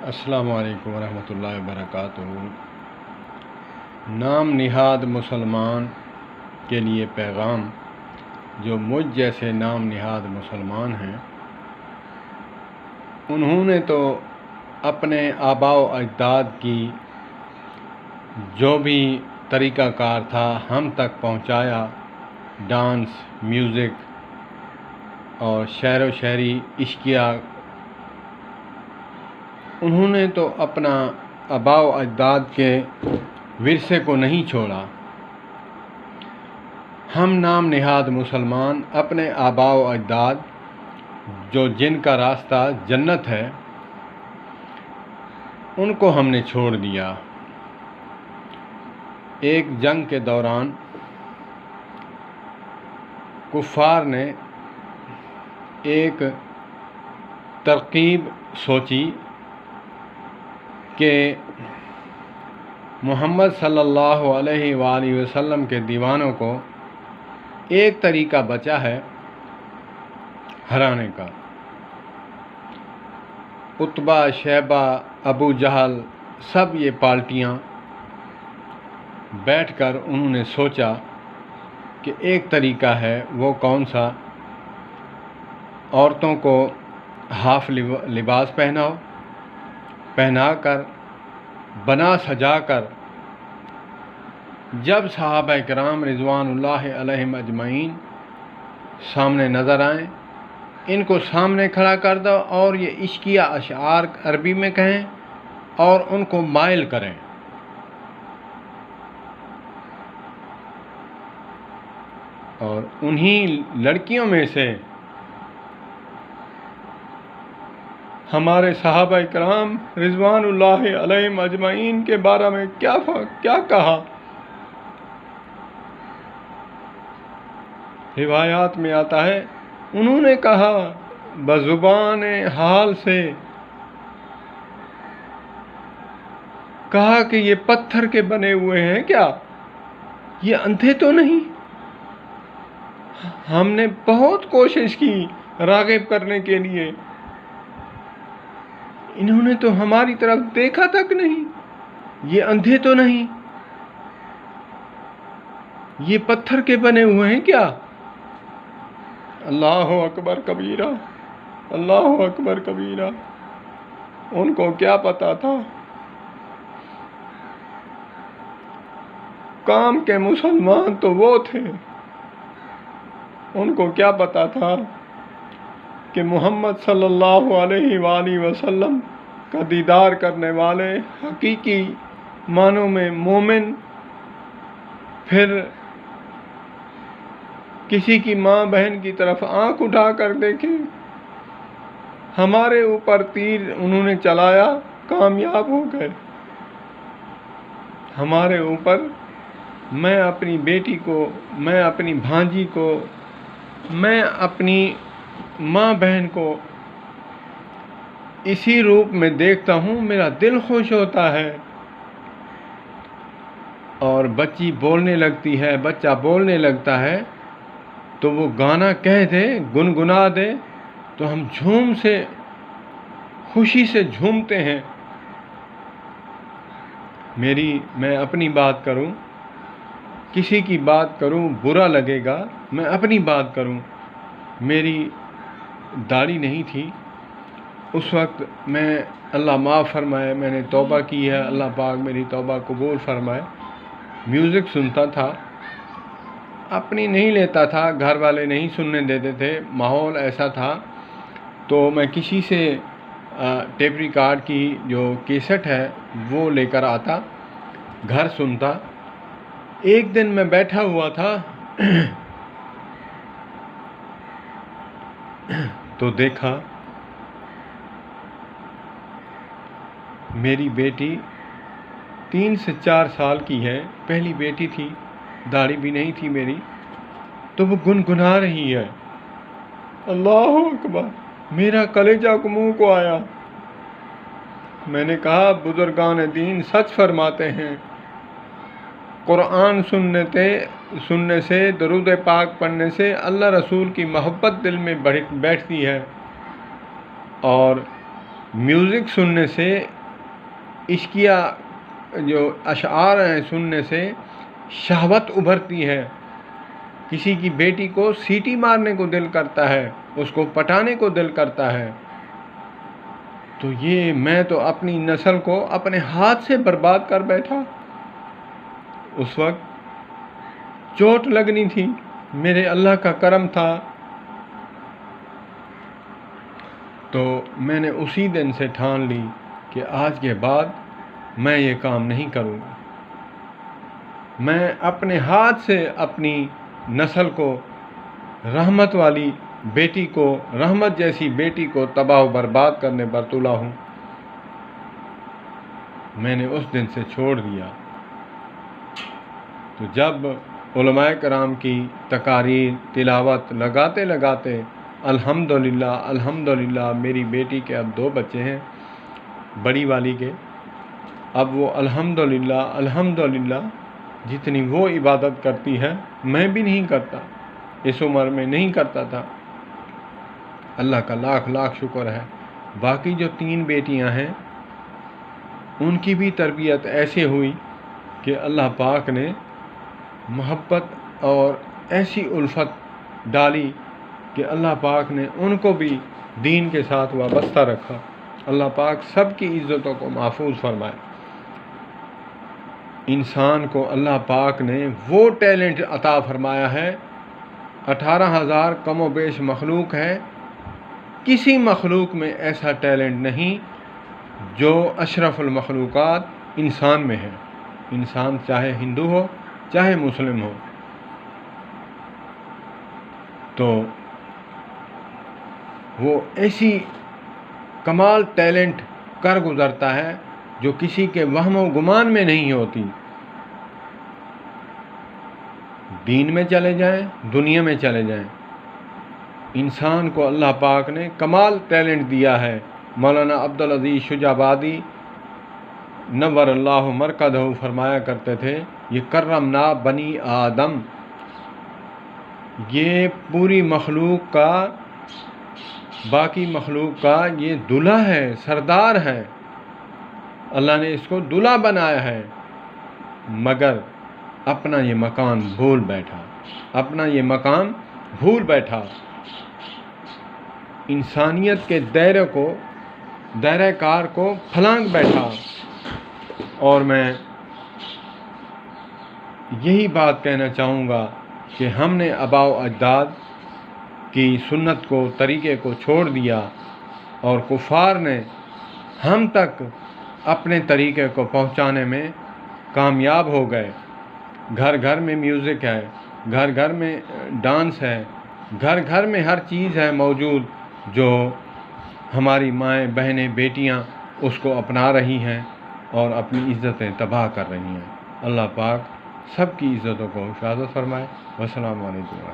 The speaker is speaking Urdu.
السلام علیکم ورحمۃ اللہ وبرکاتہ۔ نام نہاد مسلمان کے لیے پیغام۔ جو مجھ جیسے نام نہاد مسلمان ہیں، انہوں نے تو اپنے آباء و اجداد کی جو بھی طریقہ کار تھا ہم تک پہنچایا۔ ڈانس، میوزک اور شعر و شاعری، عشقیہ، انہوں نے تو اپنا آباء و اجداد کے ورثے کو نہیں چھوڑا۔ ہم نام نہاد مسلمان اپنے آباء و اجداد جو جن کا راستہ جنت ہے ان کو ہم نے چھوڑ دیا۔ ایک جنگ کے دوران کفار نے ایک ترکیب سوچی کہ محمد صلی اللہ علیہ وآلہ وسلم کے دیوانوں کو ایک طریقہ بچا ہے ہرانے کا۔ عتبہ، شیبہ، ابو جہل، سب یہ پارٹیاں بیٹھ کر انہوں نے سوچا کہ ایک طریقہ ہے، وہ کون سا؟ عورتوں کو ہاف لباس پہنا کر، بنا سجا کر، جب صحابہ کرام رضوان اللہ علیہم اجمعین سامنے نظر آئیں، ان کو سامنے کھڑا کر دو اور یہ عشقیہ اشعار عربی میں کہیں اور ان کو مائل کریں۔ اور انہی لڑکیوں میں سے ہمارے صحابہ کرام رضوان اللہ علیہم اجمعین کے بارے میں کیا کہا؟ روایات میں آتا ہے، انہوں نے کہا بزبان حال سے، کہا کہ یہ پتھر کے بنے ہوئے ہیں کیا؟ یہ اندھے تو نہیں؟ ہم نے بہت کوشش کی راغب کرنے کے لیے، انہوں نے تو ہماری طرف دیکھا تک نہیں۔ یہ اندھے تو نہیں؟ یہ پتھر کے بنے ہوئے ہیں کیا؟ اللہ اکبر کبیرہ، اللہ اکبر کبیرہ۔ ان کو کیا پتا تھا؟ کام کے مسلمان تو وہ تھے، ان کو کیا پتا تھا کہ محمد صلی اللہ علیہ وآلہ وسلم کا دیدار کرنے والے حقیقی معنوں میں مومن، پھر کسی کی ماں بہن کی طرف آنکھ اٹھا کر دیکھیں۔ ہمارے اوپر تیر انہوں نے چلایا، کامیاب ہو گئے۔ ہمارے اوپر، میں اپنی بیٹی کو، میں اپنی بھانجی کو، میں اپنی ماں بہن کو اسی روپ میں دیکھتا ہوں، میرا دل خوش ہوتا ہے۔ اور بچی بولنے لگتی ہے، بچہ بولنے لگتا ہے تو وہ گانا کہہ دے، گنگنا دے تو ہم خوشی سے جھومتے ہیں۔ میں اپنی بات کروں، کسی کی بات کروں برا لگے گا، میں اپنی بات کروں۔ میری داڑھی نہیں تھی اس وقت، اللہ معاف فرمائے، میں نے توبہ کی ہے، اللہ پاک میری توبہ قبول فرمائے۔ میوزک سنتا تھا، اپنی نہیں لیتا تھا، گھر والے نہیں سننے دیتے تھے، ماحول ایسا تھا، تو میں کسی سے ٹیپ ریکارڈ کی جو کیسٹ ہے وہ لے کر آتا، گھر سنتا۔ ایک دن میں بیٹھا ہوا تھا تو دیکھا میری بیٹی 3 سے 4 سال کی ہے، پہلی بیٹی تھی، داڑھی بھی نہیں تھی میری، تو وہ گنگنا رہی ہے۔ اللہ اکبر، میرا کلیجہ منہ کو آیا۔ میں نے کہا بزرگان دین سچ فرماتے ہیں، قرآن سننے سے، درود پاک پڑھنے سے اللہ رسول کی محبت دل میں بیٹھتی ہے، اور میوزک سننے سے، عشقیہ جو اشعار ہیں سننے سے شہوت ابھرتی ہے. کسی کی بیٹی کو سیٹی مارنے کو دل کرتا ہے، اس کو پٹانے کو دل کرتا ہے. تو یہ میں تو اپنی نسل کو اپنے ہاتھ سے برباد کر بیٹھا. اس وقت چوٹ لگنی تھی، میرے اللہ کا کرم تھا. تو میں نے اسی دن سے ٹھان لی کہ آج کے بعد میں یہ کام نہیں کروں گا. میں اپنے ہاتھ سے اپنی نسل کو، رحمت والی بیٹی کو، رحمت جیسی بیٹی کو تباہ و برباد کرنے پر تلا ہوں. میں نے اس دن سے چھوڑ دیا. تو جب علماء کرام کی تقاریر تلاوت لگاتے لگاتے الحمدللہ الحمدللہ، میری بیٹی کے اب 2 بچے ہیں، بڑی والی کے، اب وہ الحمدللہ الحمدللہ جتنی وہ عبادت کرتی ہے میں بھی نہیں کرتا، اس عمر میں نہیں کرتا تھا. اللہ کا لاکھ لاکھ شکر ہے. باقی جو 3 بیٹیاں ہیں ان کی بھی تربیت ایسے ہوئی کہ اللہ پاک نے محبت اور ایسی الفت ڈالی کہ اللہ پاک نے ان کو بھی دین کے ساتھ وابستہ رکھا. اللہ پاک سب کی عزتوں کو محفوظ فرمائے. انسان کو اللہ پاک نے وہ ٹیلنٹ عطا فرمایا ہے. 18,000 کم و بیش مخلوق ہے، کسی مخلوق میں ایسا ٹیلنٹ نہیں جو اشرف المخلوقات انسان میں ہے. انسان چاہے ہندو ہو چاہے مسلم ہو. تو وہ ایسی کمال ٹیلنٹ کر گزرتا ہے جو کسی کے وہم و گمان میں نہیں ہوتی. دین میں چلے جائیں، دنیا میں چلے جائیں، انسان کو اللہ پاک نے کمال ٹیلنٹ دیا ہے. مولانا عبدالعزیز شجابادی نور اللہ مرکزہ فرمایا کرتے تھے، یہ کرمنا بنی آدم، یہ پوری مخلوق کا، باقی مخلوق کا یہ دلہا ہے، سردار ہے. اللہ نے اس کو دلہا بنایا ہے، مگر اپنا یہ مقام بھول بیٹھا، اپنا یہ مقام بھول بیٹھا. انسانیت کے دائرہ کار کو پھلانگ بیٹھا. اور میں یہی بات کہنا چاہوں گا کہ ہم نے آباء و اجداد کی سنت کو، طریقے کو چھوڑ دیا اور کفار نے ہم تک اپنے طریقے کو پہنچانے میں کامیاب ہو گئے. گھر گھر میں میوزک ہے، گھر گھر میں ڈانس ہے، گھر گھر میں ہر چیز ہے موجود جو ہماری مائیں بہنیں بیٹیاں اس کو اپنا رہی ہیں اور اپنی عزتیں تباہ کر رہی ہیں. اللہ پاک سب کی عزتوں کو حفاظت فرمائے. والسلام علیکم.